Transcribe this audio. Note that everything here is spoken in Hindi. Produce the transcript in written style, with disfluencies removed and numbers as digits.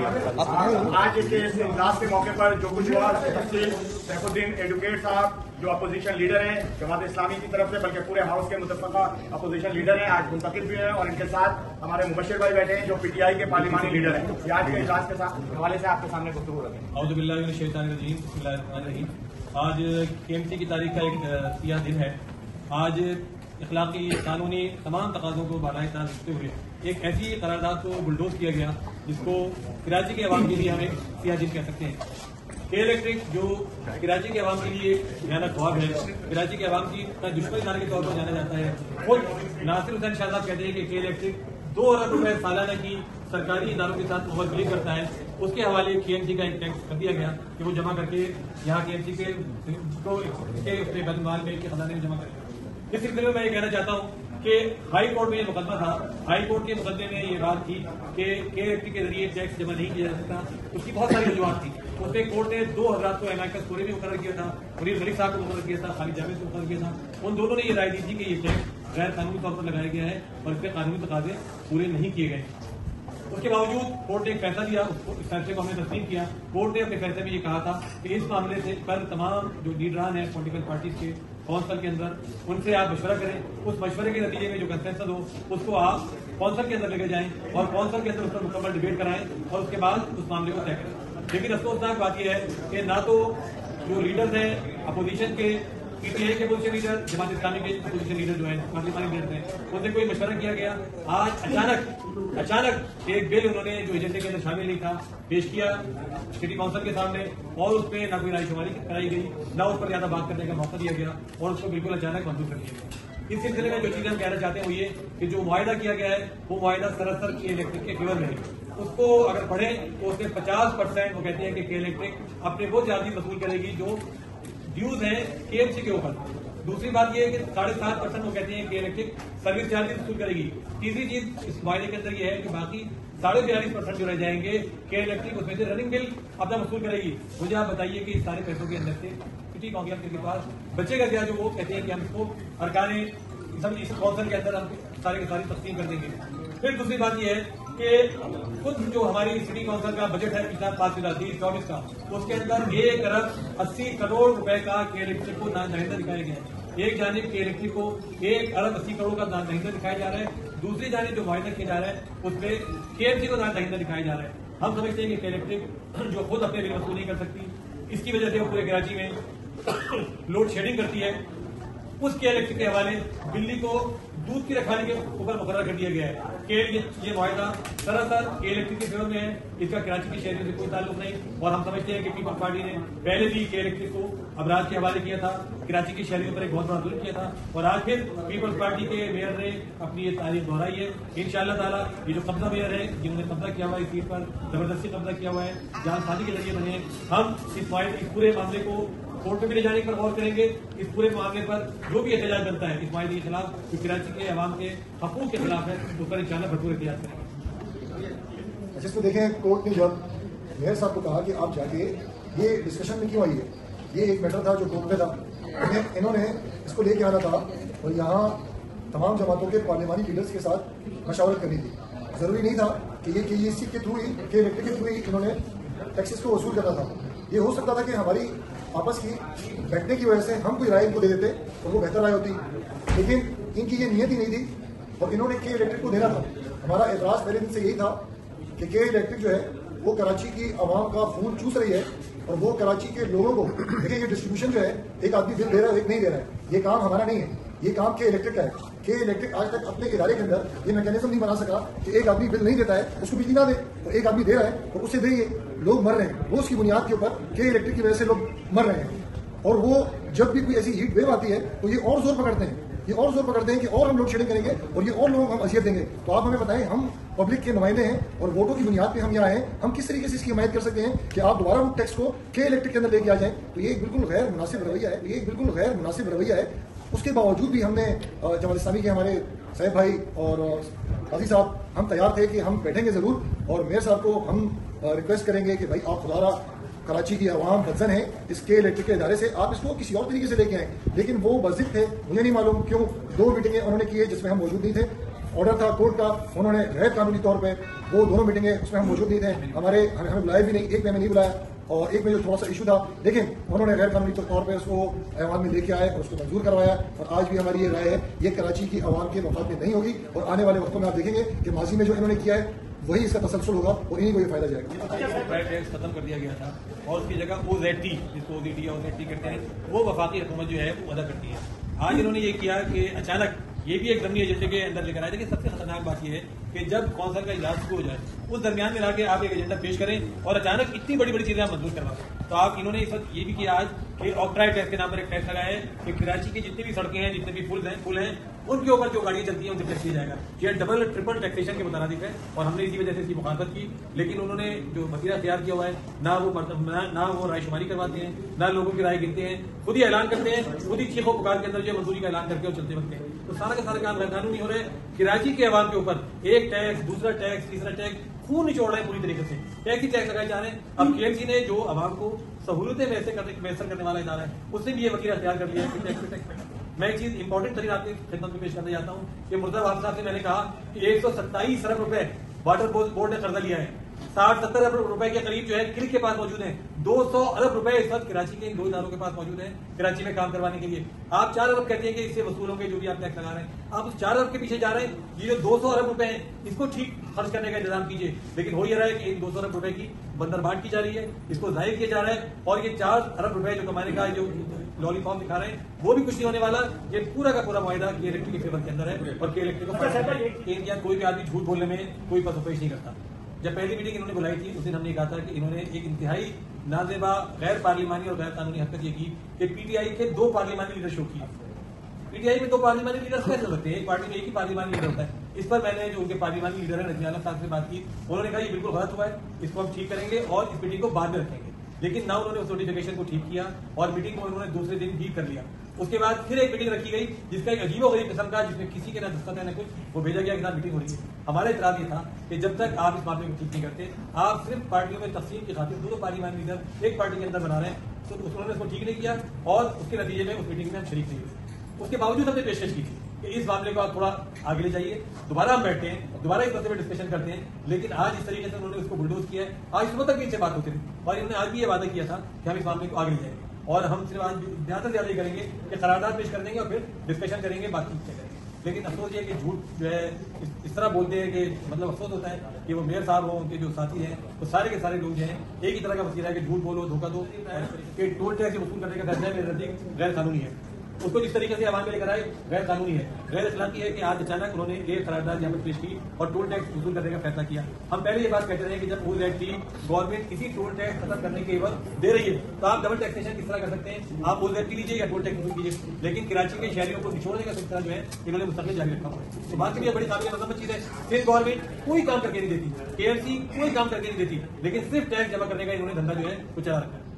आज के इस इजलास के मौके पर जो कुछ हुआ, सैफुद्दीन एडवोकेट साहब जो अपोजिशन लीडर हैं जमात इस्लामी की तरफ से, बल्कि पूरे हाउस के मुतफ़क़ा अपोजिशन लीडर हैं, आज मुंतकिब भी हैं और इनके साथ हमारे मुबशिर भाई बैठे हैं जो पीटीआई के पार्लिमानी लीडर हैं। आज के इजलास के हवाले से आपके सामने गुफ्तगू रखें। औज़ु बिल्लाहि मिनश शैतानिर रजीम, बिस्मिल्लाहिर्रहमानिर्रहीम। आज KMC की तारीख का एक सियाह दिन है। आज इखलाकी कानूनी तमाम तकाज़ों को बालाए तार रखते हुए एक ऐसी करारदाद को बुलडोज किया गया जिसको कराची के अवाम के लिए हम एक सियाह दिन कह सकते हैं। के इलेक्ट्रिक जो कराची के अवाम के लिए भयानक ख्वाब है, कराची के अवाम की दुश्मन इदारे के तौर पर जाना जाता है। खुद नासिर हुसैन शाह साहब कहते हैं कि के इलेक्ट्रिक 2 अरब रुपए सालाना की सरकारी इदारों के साथ ओवरबिलिंग करता है। उसके हवाले KMC का एक टैक्स कर दिया गया कि वो जमा करके यहाँ KMC के बैतुल में खजाने में जमा करेगा। इस सिलसिले में मैं ये कहना चाहता हूँ कि हाई कोर्ट में ये मुकदमा था। हाई कोर्ट के मुकदमे में ये बात थी कि KFT के जरिए टैक्स जमा नहीं किया जा सकता। उसकी बहुत सारी वजूहत थी। उसमें कोर्ट ने 2 हज़रात को एमआई का स्टोरी में मुकर्रर किया था, मुनीर मलिक साहब को मुकर्रर किया था, खालिद जावेद को मुकर्रर किया था। उन दोनों ने ये राय दी थी कि ये टैक्स गैर कानूनी तौर पर लगाया गया है और इसके कानूनी तकाजे पूरे नहीं किए गए। उसके बावजूद कोर्ट ने एक फैसला दिया, उस फैसले को हमने तस्लीम किया। कोर्ट ने अपने फैसले में ये कहा था कि इस मामले से पर तमाम जो लीडरान हैं पॉलिटिकल पार्टीज के कौंसल के अंदर, उनसे आप मशवरा करें। उस मशवरे के नतीजे में जो कंसेंसस हो उसको आप कौंसल के अंदर लेके जाएं और कौंसल के अंदर उस पर मुकम्मल डिबेट कराएं और उसके बाद उस मामले को तय करें। लेकिन अफसोसनाक बात यह है कि ना तो जो लीडर्स हैं अपोजिशन के, PTI के अपोजिशन लीडर, जमात इस्लामी के अपोजिशन लीडर जो है पार्लिमानी लीडर हैं, उनसे कोई मशवरा किया गया। आज अचानक एक बिल उन्होंने जो एजेंडे के अंदर शामिल नहीं था पेश किया सिटी काउंसिल के सामने और उसमें ना कोई रायशुमारी कराई गई, ना उस पर ज्यादा बात करने का मौका दिया गया और उसको बिल्कुल अचानक मंजूर कर दिया गया। इस सिलसिले में जो चीज हम कहना चाहते हैं वो ये कि जो मुआहिदा किया गया है वो मुआहिदा सरासर के इलेक्ट्रिक के फेवर में है। उसको अगर पढ़ें तो उसमें 50% वो कहते हैं कि इलेक्ट्रिक अपने वो चार्जेस वसूल करेगी जो ड्यूज है KMC के ऊपर। दूसरी बात यह है कि 7.5% वो कहते हैं कि इलेक्ट्रिक सर्विस चार्जेस वसूल करेगी। तीसरी चीज इस मुआहिदे के अंदर यह है कि बाकी 42.5% जो रह जाएंगे के इलेक्ट्रिक उसमें से रनिंग बिल अपना वसूल करेगी। मुझे आप बताइए कि इस सारे पैसों के अंदर से सिटी काउंसिल के पास बचेगा क्या, जो वो कहते हैं कि हम इसको अरकाने काउंसिल के अंदर हम सारे के सारी तकसीम कर देंगे। फिर दूसरी बात यह है कि खुद जो हमारी सिटी काउंसिल का बजट है पिछला 5-24 का, उसके अंदर 1 अरब 80 करोड़ रुपए का के इलेक्ट्रिक को नादहिंदा दिखाया गया है। एक जानिब के इलेक्ट्रिक को 1 अरब 80 करोड़ का नादहिंदा दिखाया जा रहा है, दूसरी जानिब जो मुआहिदा किया जा रहा है उसमें KMC को नादहिंदा दिखाया जा रहा है। हम समझते हैं कि इलेक्ट्रिक जो खुद अपने बिल वसूल नहीं कर सकती, इसकी वजह से वो पूरे कराची में लोड शेडिंग करती है। उसके इलेक्ट्रिक के हवाले दिल्ली को दूध की रखवाली के ऊपर मुकर्रर कर दिया गया है कि ये मुआहिदा सरासर के इलेक्ट्रिक के फेवर में है, इसका कराची के शहरों से कोई ताल्लुक नहीं। और हम समझते हैं कि पीपल्स पार्टी ने पहले भी के इलेक्ट्रिक को अबराज के हवाले किया था, कराची के शहरों पर एक बहुत बड़ा जुल्म किया था और आज फिर पीपल्स पार्टी के मेयर ने अपनी ये तारीफ दोहराई है। इंशाअल्लाह ताला ये जो कब्जा मेयर है जिन्होंने कब्जा किया हुआ है इस सीट पर, जबरदस्ती कब्जा किया हुआ है, जालसाजी के जरिए बने, हम इस पूरे मामले को कोर्ट में भी ले जाने पर गौर करेंगे। इस पूरे मामले पर जो भी एहतजाज बनता है इस मुआहिदे के खिलाफ, जो कराची के अवाम के हकूक के खिलाफ है, उस पर इंशाअल्लाह भरपूर एहतियात करेंगे। जिसको देखें, कोर्ट ने जब मेयर साहब को कहा कि आप जाके ये डिस्कशन में क्यों आई है, ये एक मैटर था जो कोर्ट में था, इन्होंने इसको लेके आना था और यहाँ तमाम जमातों के पार्लिमानी लीडर्स के साथ मशावरत करनी थी। जरूरी नहीं था कि ये KEC के थ्रू ही, के इलेक्ट्रिक के थ्रू ही इन्होंने टैक्सेस को वसूल करना था। ये हो सकता था कि हमारी आपस की बैठने की वजह से हम कोई राय इनको दे देते और वो बेहतर राय होती, लेकिन इनकी ये नियत ही नहीं थी और इन्होंने के इलेक्ट्रिक को देना था। हमारा एतराज़ पहले दिन से यही था कि के इलेक्ट्रिक जो है वो कराची की आवाम का खून चूस रही है और वो कराची के लोगों को देखिए, ये डिस्ट्रीब्यूशन जो है एक आदमी बिल दे रहा है एक नहीं दे रहा है, ये काम हमारा नहीं है, ये काम के इलेक्ट्रिक का है। के इलेक्ट्रिक आज तक अपने इदारे के अंदर ये मैकेनिज्म नहीं बना सका कि एक आदमी बिल नहीं देता है उसको बिजली ना दे, और एक आदमी दे रहा है तो उससे देंगे। लोग मर रहे हैं रोज की बुनियाद के ऊपर, के इलेक्ट्रिक की वजह से लोग मर रहे हैं और वो जब भी कोई ऐसी हीट वेव आती है तो ये और जोर पकड़ते हैं, कि और हम लोड शेडिंग करेंगे और ये और लोगों को हम असियत देंगे। तो आप हमें बताएं, हम पब्लिक के नुमाइंदे हैं और वोटों की बुनियाद पे हम यहाँ आए, हम किस तरीके से इसकी हिमायत कर सकते हैं कि आप दोबारा वो टैक्स को के इलेक्ट्रिक के अंदर लेके आ जाएं? तो ये एक बिल्कुल गैर मुनासिब रवैया है, उसके बावजूद भी हमने जमात इस्लामी के हमारे साहिब भाई और काजी साहब, हम तैयार थे कि हम बैठेंगे जरूर और मेयर साहब को हम रिक्वेस्ट करेंगे कि भाई आप खुदारा कराची की आवाम बदजन है इसके इलेक्ट्रिक के इदारे से, आप इसको किसी और तरीके से लेके आए। लेकिन वो बज़िद थे, मुझे नहीं मालूम क्यों 2 मीटिंगें उन्होंने की है जिसमें हम मौजूद नहीं थे। ऑर्डर था कोर्ट का, उन्होंने गैर कानूनी तौर पर वो दोनों मीटिंगें उसमें हम मौजूद नहीं थे, हमें बुलाया भी नहीं, एक में हमें नहीं बुलाया और एक में जो थोड़ा सा इशू था, लेकिन उन्होंने गैर कानूनी तौर पर उसको ऐवान में लेके आए और उसको मंजूर करवाया। और आज भी हमारी ये राय है, ये कराची की आवाम के मफाद में नहीं होगी और आने वाले वक्तों में आप देखेंगे कि माजी में जो इन्होंने किया है वही इसका तसलसल होगा और इन्हीं को ये फायदा जाएगा। टैक्स खत्म कर दिया गया था और उसकी जगह OZT, जिसको OZT या OZT कहते हैं, वो वफाकी हुकूमत जो है वो अदा करती है। आज इन्होंने ये किया कि अचानक ये भी एक ज़मीनी एजेंडे के अंदर लेकर आए। लेकिन सबसे खतरनाक बात यह है कि जब कौंसल का इजलास शुरू हो जाए उस दरमियान में लाके आप एक एजेंडा पेश करें और अचानक इतनी बड़ी बड़ी चीजें आप मंजूर करवा दें। तो आप इन्होंने इस वक्त ये भी किया आज कि ऑक्ट्राइड टैक्स के नाम पर एक टैक्स लगाया है कि कराची की जितनी भी सड़कें हैं, जितने भी पुल हैं उनके ऊपर जो गाड़ियां चलती हैं उनसे टैक्स दिया जाएगा। यह डबल ट्रिपल टैक्सेशन के मुताबिक है और हमने इसी वजह से इसकी मुखालफत की। लेकिन उन्होंने जो वसीला तैयार किया हुआ है, ना वो रायशुमारी करवाते हैं, ना लोगों की राय गिनते हैं, खुद ही ऐलान करते हैं, खुद ही चीखों पुकार के अंदर जो मंजूरी का ऐलान करके और चलते वक्त है। तो सारा का सारा काम गैरकानूनी हो रहे हैं। कराची के अवाम के ऊपर एक टैक्स, दूसरा टैक्स, तीसरा टैक्स, खून निचोड़ रहे हैं पूरी तरीके से। टैक्स ही टैक्स लगाए जा रहे हैं। अब KMC ने जो अवाम को सहूलतें मैसर करने वाला इदारा है उसने भी ये वकील तैयार कर लिया है कि टैक्स पे टैक्स। मैं एक चीज इंपॉर्टेंट तरीके आपकी खिदमत में पेश करना चाहता हूँ कि मुर्तजा वाहिद साहब से मैंने कहा कि 127 अरब रुपए वाटर बोर्ड ने कर्जा लिया है, 60-70 अरब रुपए के करीब जो है किल के पास मौजूद है, 200 अरब रुपए इस वक्त कराची के इन दो इदारों के पास मौजूद है कराची में काम करवाने के लिए। आप 4 अरब कहते हैं कि इससे वसूल होंगे जो भी आप टैक्स लगा रहे हैं, आप उस 4 अरब के पीछे जा रहे हैं। ये जो 200 अरब रुपए हैं इसको ठीक खर्च करने का इंतजाम कीजिए। लेकिन हो ये रहा है कि इन 200 अरब रुपए की बंदरबाट की जा रही है, इसको जाहिर किया जा रहा है और ये 4 अरब रुपए जो कमाने का जो लॉलीपॉप दिखा रहे हैं वो भी कुछ नहीं होने वाला। ये पूरा का पूरा मुआहिदा के इलेक्ट्रिक के फेवर के अंदर है और के इलेक्ट्रिक को कोई भी आदमी झूठ बोलने में कोई पसोपेश नहीं करता। जब पहली मीटिंग इन्होंने बुलाई थी उस दिन हमने कहा था कि इन्होंने एक इंतहाई नाजेबा गैर पार्लिमानी और गैर कानूनी हरकत ये की कि PTI के 2 पार्लिमानी लीडर शो किए। PTI में 2 पार्लिमानी लीडर कैसे हो सकते हैं? एक पार्टी में एक ही पार्लिमानी लीडर होता है। इस पर मैंने जो उनके पार्लिमानी लीडर है नजमी आलम साहब से बात की, उन्होंने कहा ये बिल्कुल गलत हुआ है, इसको हम ठीक करेंगे और इस मीटिंग को बाद में रखेंगे। लेकिन ना उन्होंने उस नोटिफिकेशन को ठीक किया और मीटिंग को उन्होंने दूसरे दिन ही कर लिया। उसके बाद फिर एक मीटिंग रखी गई जिसका एक अजीबोगरीब किस्म का, जिसमें किसी के ना दस्तखत है ना कुछ, वो भेजा गया कि साथ मीटिंग हो रही है। हमारा इतराज ये था कि जब तक आप इस मामले को ठीक नहीं करते, आप सिर्फ पार्टियों में तकसीम की खातिर 2 पार्लिमानी लीडर एक पार्टी के अंदर बना रहे हैं, तो उन्होंने इसको ठीक नहीं किया और उसके नतीजे में उस मीटिंग में हम शरीक नहीं हुए। उसके बावजूद हमने पेशकश की थी कि इस मामले को आप थोड़ा आगे ले जाइए, दोबारा हम बैठते हैं, दोबारा इस मसले में डिस्कशन करते हैं। लेकिन आज इस तरीके से उन्होंने उसको बुलडोज किया है। आज सुबह तक भी इनसे बात होती थी और इन्होंने आज भी ये वादा किया था कि हम इस मामले को आगे ले जाएंगे और हम सिर्फ आज ज्यादा से ज्यादा करेंगे कि करारदाद पेश कर देंगे और फिर डिस्कशन करेंगे, बातचीत करेंगे। लेकिन अफसोस ये कि झूठ जो है इस तरह बोलते हैं कि मतलब अफसोस होता है कि वो मेयर साहब हो, उनके जो साथी हैं, वो सारे के सारे लोग जो हैं एक ही तरह का वसीला है कि झूठ बोलो, धोखा दो, कि टोल टैक्स वसूल करने का फैसला मेरे नजदीक गैर कानूनी है। उसको जिस तरीके से आवाम में लेकर आए गैर कानूनी है, गैर इखलाकी है कि आज अचानक उन्होंने एक करारदाद यहाँ पर पेश की और टोल टैक्स वसूल करने का फैसला किया। हम पहले ये बात कहते रहे कि जब OZT गवर्नमेंट किसी टोल टैक्स खत्म करने के एवज दे रही है तो आप डबल टैक्सेशन किस तरह कर सकते हैं? आप OZT लीजिए या टोल टैक्स वसूल कीजिए। लेकिन कराची के शहरियों को निचोड़ने का सिलसिला जो है इन्होंने मुस्तकिल जारी रखा हुआ है। तो बात की बड़ी काबिल मजम्मत चीज है। फिर गवर्नमेंट कोई काम करके नहीं देती, KMC कोई काम करके नहीं देती, लेकिन सिर्फ टैक्स जमा करने का इन्होंने धंधा जो है वो चला रखा है।